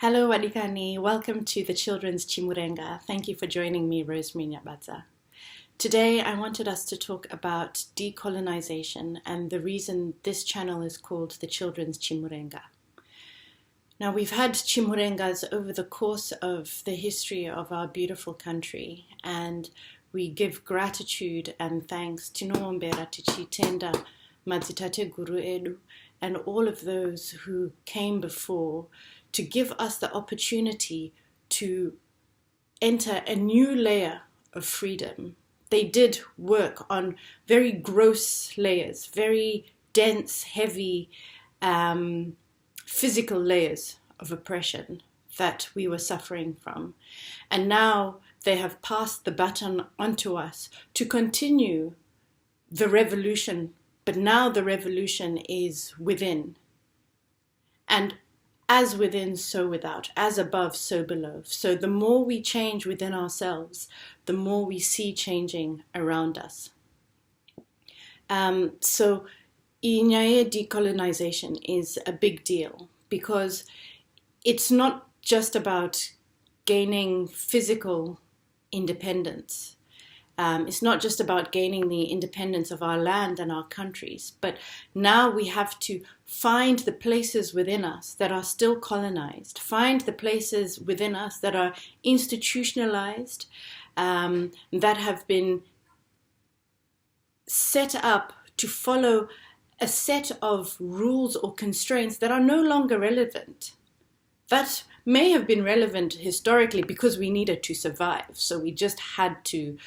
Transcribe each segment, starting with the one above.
Hello, Wadikani. Welcome to the Children's Chimurenga. Thank you for joining me, Rosemary Nyabatsa. Today, I wanted us to talk about decolonization and the reason this channel is called the Children's Chimurenga. Now, we've had Chimurengas over the course of the history of our beautiful country, and we give gratitude and thanks to Noombera Tichitenda, Madzitate Guru Edu, and all of those who came before to give us the opportunity to enter a new layer of freedom. They did work on very gross layers, very dense, heavy, physical layers of oppression that we were suffering from. And now they have passed the baton onto us to continue the revolution, but now the revolution is within. And as within, so without, as above, so below. So the more we change within ourselves, the more we see changing around us. So Inyaye decolonization is a big deal because it's not just about gaining physical independence. It's not just about gaining the independence of our land and our countries, but now we have to find the places within us that are still colonized, find the places within us that are institutionalized, that have been set up to follow a set of rules or constraints that are no longer relevant. That may have been relevant historically because we needed to survive. So we just had to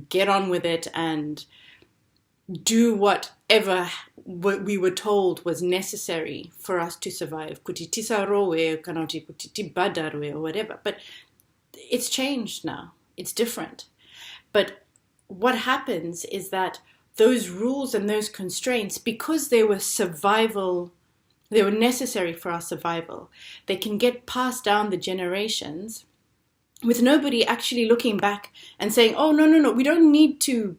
get on with it and do whatever we were told was necessary for us to survive. Kutitisarowe, kanoti kutitibadarwe, or whatever. But it's changed now. It's different. But what happens is that those rules and those constraints, because they were they were necessary for our survival, they can get passed down the generations with nobody actually looking back and saying, oh, no, we don't need to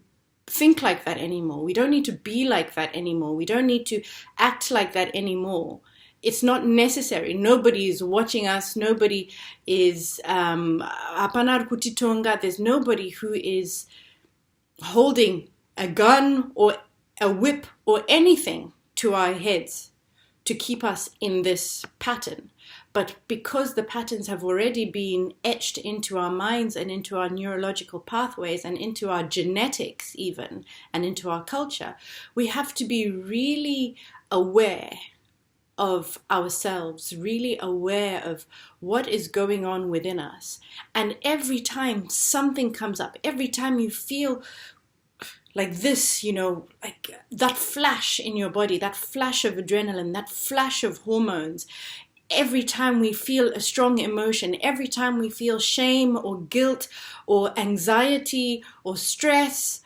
think like that anymore. We don't need to be like that anymore. We don't need to act like that anymore. It's not necessary. Nobody is watching us. Nobody is apanar kutitonga. There's nobody who is holding a gun or a whip or anything to our heads to keep us in this pattern. But because the patterns have already been etched into our minds and into our neurological pathways and into our genetics even, and into our culture, we have to be really aware of ourselves, really aware of what is going on within us. And every time something comes up, every time you feel like this, like that flash in your body, that flash of adrenaline, that flash of hormones, every time we feel a strong emotion, every time we feel shame or guilt or anxiety or stress,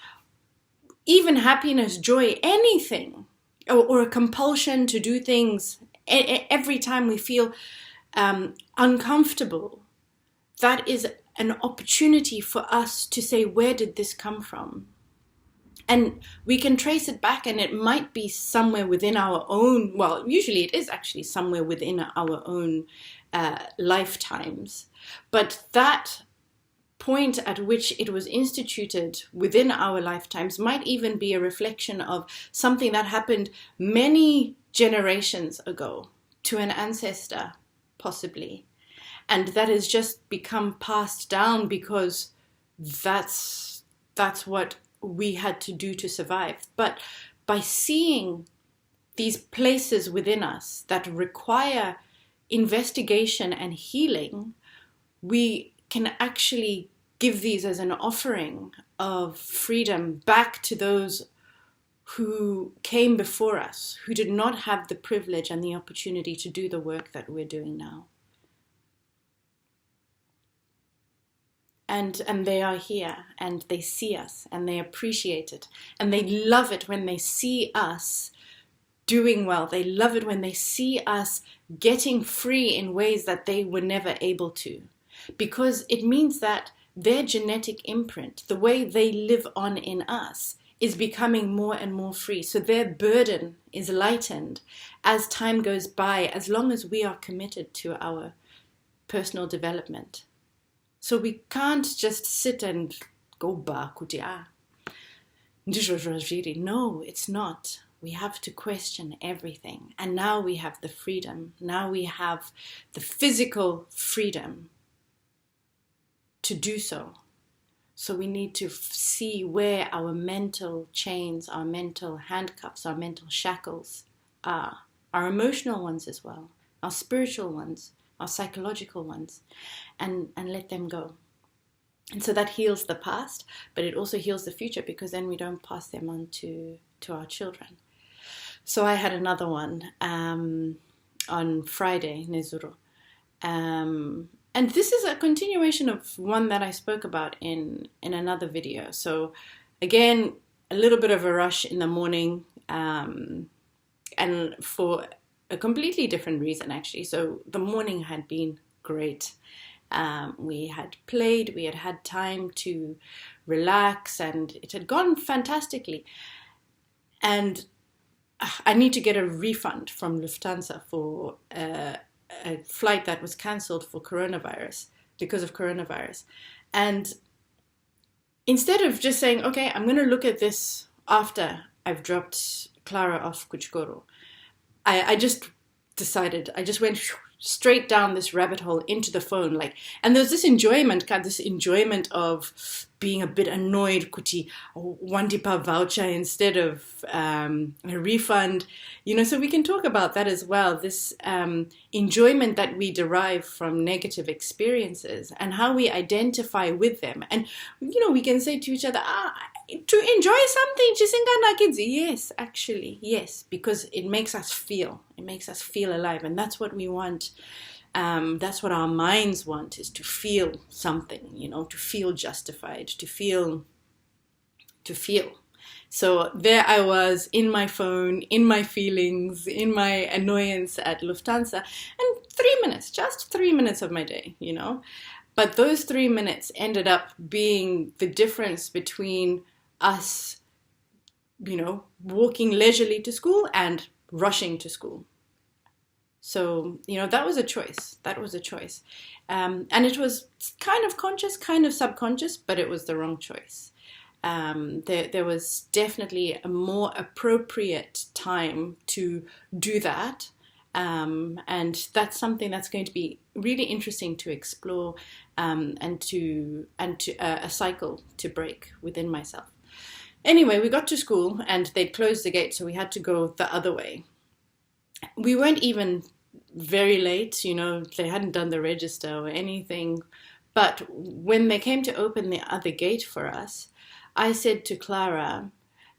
even happiness, joy, anything, or a compulsion to do things, every time we feel uncomfortable, that is an opportunity for us to say, where did this come from? And we can trace it back, and it might be somewhere within our own, well, usually it is actually somewhere within our own lifetimes. But that point at which it was instituted within our lifetimes might even be a reflection of something that happened many generations ago to an ancestor, possibly. And that has just become passed down because that's what we had to do to survive. But by seeing these places within us that require investigation and healing, we can actually give these as an offering of freedom back to those who came before us, who did not have the privilege and the opportunity to do the work that we're doing now. And they are here, and they see us, and they appreciate it, and they love it when they see us doing well. They love it when they see us getting free in ways that they were never able to, because it means that their genetic imprint, the way they live on in us, is becoming more and more free. So their burden is lightened as time goes by, as long as we are committed to our personal development. So we can't just sit and go back. No, it's not. We have to question everything. And now we have the freedom. Now we have the physical freedom to do so. So we need to see where our mental chains, our mental handcuffs, our mental shackles are. Our emotional ones as well, our spiritual ones, our psychological ones, and let them go. And so that heals the past, but it also heals the future, because then we don't pass them on to our children. So I had another one on Friday, Nezuro. And this is a continuation of one that I spoke about in another video. So again, a little bit of a rush in the morning, and for a completely different reason, actually. So the morning had been great. We had played, we had had time to relax, and it had gone fantastically. And I need to get a refund from Lufthansa for a flight that was cancelled for coronavirus, because of coronavirus. And instead of just saying, okay, I'm going to look at this after I've dropped Clara off Kuchikoro, I just decided, I just went straight down this rabbit hole into the phone, and there's this enjoyment of being a bit annoyed, kuti wandipa voucher instead of a refund, so we can talk about that as well, this enjoyment that we derive from negative experiences and how we identify with them. And, we can say to each other, to enjoy something, yes, actually, yes, because it makes us feel alive, and that's what we want. That's what our minds want, is to feel something, to feel justified, to feel. So there I was in my phone, in my feelings, in my annoyance at Lufthansa, and 3 minutes, just 3 minutes of my day, But those 3 minutes ended up being the difference between us, walking leisurely to school and rushing to school. So, that was a choice. And it was kind of conscious, kind of subconscious, but it was the wrong choice. There was definitely a more appropriate time to do that. And that's something that's going to be really interesting to explore, and to a cycle to break within myself. Anyway, we got to school and they'd closed the gate, so we had to go the other way. We weren't even very late, they hadn't done the register or anything. But when they came to open the other gate for us, I said to Clara,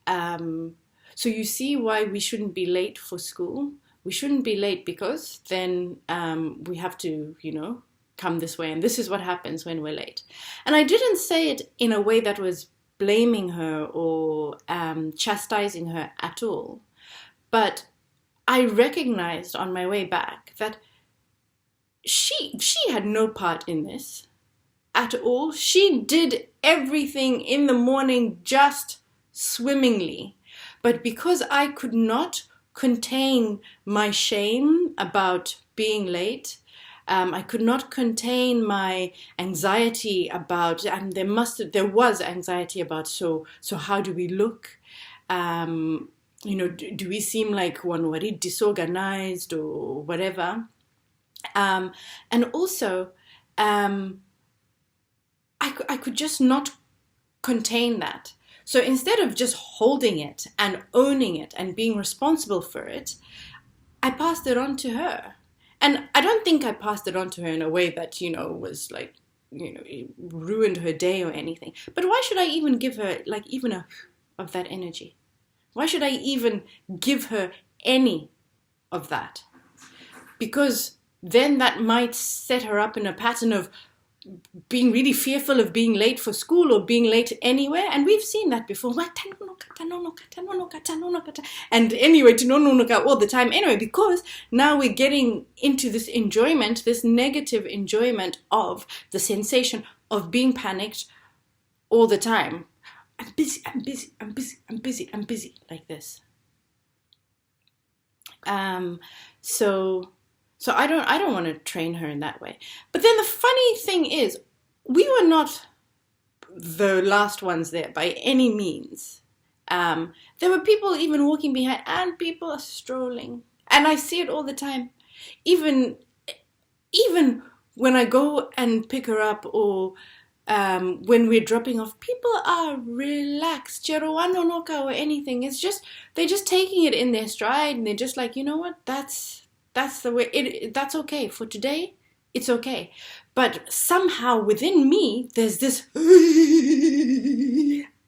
so you see why we shouldn't be late for school? We shouldn't be late because then we have to, come this way. And this is what happens when we're late. And I didn't say it in a way that was blaming her or chastising her at all. But I recognized on my way back that she had no part in this at all. She did everything in the morning just swimmingly. But because I could not contain my shame about being late, I could not contain my anxiety about, and there was anxiety about, so how do we look? Do we seem like one worried, disorganized or whatever? And also, I could just not contain that. So instead of just holding it and owning it and being responsible for it, I passed it on to her. And I don't think I passed it on to her in a way that, was like, it ruined her day or anything. But why should I even give her even of that energy? Why should I even give her any of that? Because then that might set her up in a pattern of being really fearful of being late for school or being late anywhere. And we've seen that before. And anyway, all the time. Anyway, because now we're getting into this enjoyment, this negative enjoyment of the sensation of being panicked all the time. I'm busy, like this. So So I don't want to train her in that way. But then the funny thing is, we were not the last ones there by any means. There were people even walking behind, and people are strolling, and I see it all the time. Even when I go and pick her up, or when we're dropping off, people are relaxed, or anything. It's just they're just taking it in their stride, and they're just like, you know what, that's the way that's okay for today. It's okay. But somehow within me, there's this,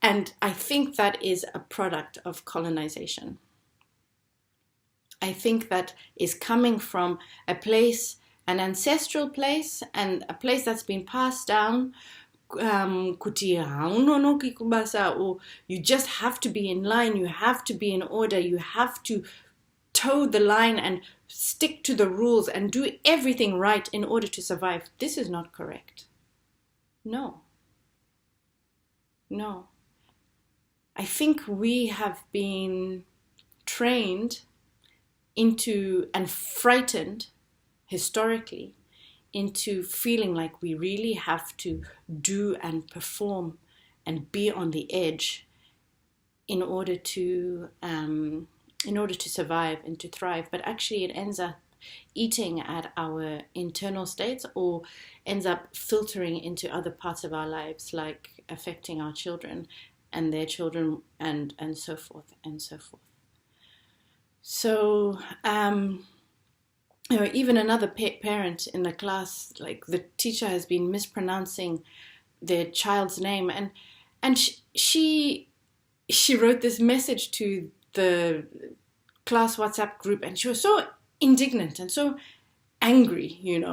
and I think that is a product of colonization. I think that is coming from a place, an ancestral place, and a place that's been passed down. Or you just have to be in line, you have to be in order, you have to toe the line and stick to the rules and do everything right in order to survive. This is not correct. No. I think we have been trained into and frightened historically into feeling like we really have to do and perform and be on the edge in order to survive and to thrive. But actually it ends up eating at our internal states, or ends up filtering into other parts of our lives, like affecting our children and their children, and so forth and so forth. So even another parent in the class, like the teacher has been mispronouncing their child's name, and she wrote this message to the class WhatsApp group, and she was so indignant and so angry, And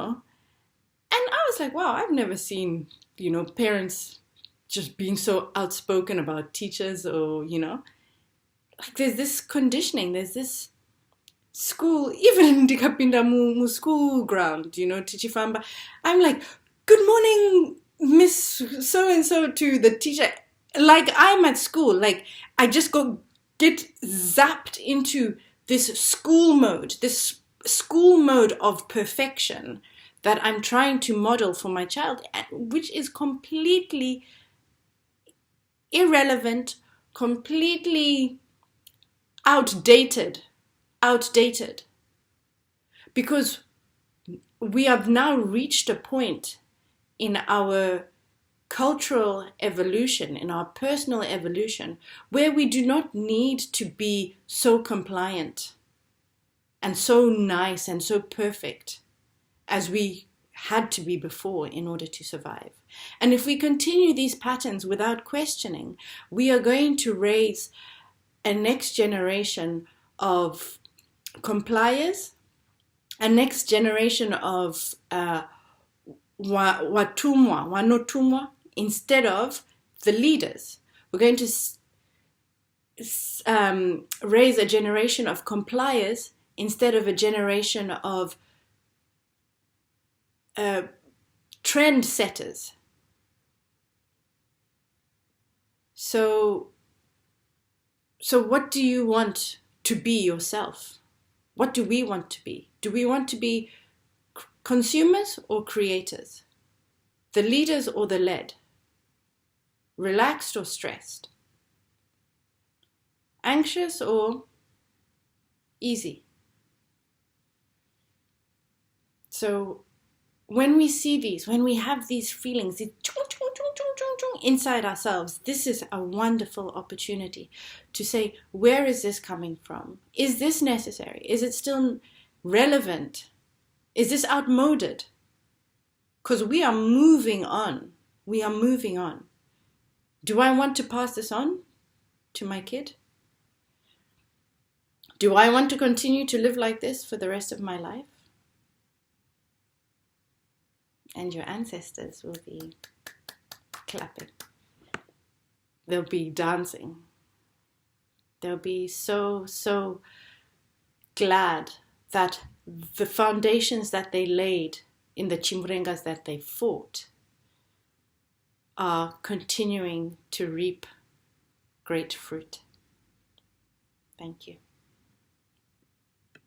I was like, wow, I've never seen, parents just being so outspoken about teachers, or, like there's this conditioning, there's this school, even ndikapinda mu school ground, tichifamba, I'm like, good morning, Miss so-and-so, to the teacher, like I'm at school, like I just get zapped into this school mode of perfection that I'm trying to model for my child, which is completely irrelevant, completely outdated, because we have now reached a point in our cultural evolution, in our personal evolution, where we do not need to be so compliant and so nice and so perfect as we had to be before in order to survive. And if we continue these patterns without questioning, we are going to raise a next generation of compliers, a next generation of wanotumwa, instead of the leaders. We're going to raise a generation of compliers instead of a generation of trend setters. So what do you want to be yourself? What do we want to be? Do we want to be consumers or creators? The leaders or the led? Relaxed or stressed? Anxious or easy? So when we see these, when we have these feelings inside ourselves, this is a wonderful opportunity to say, where is this coming from? Is this necessary? Is it still relevant? Is this outmoded? Because we are moving on. Do I want to pass this on to my kid? Do I want to continue to live like this for the rest of my life? And your ancestors will be clapping. They'll be dancing. They'll be so, so glad that the foundations that they laid in the chimrengas that they fought are continuing to reap great fruit. Thank you.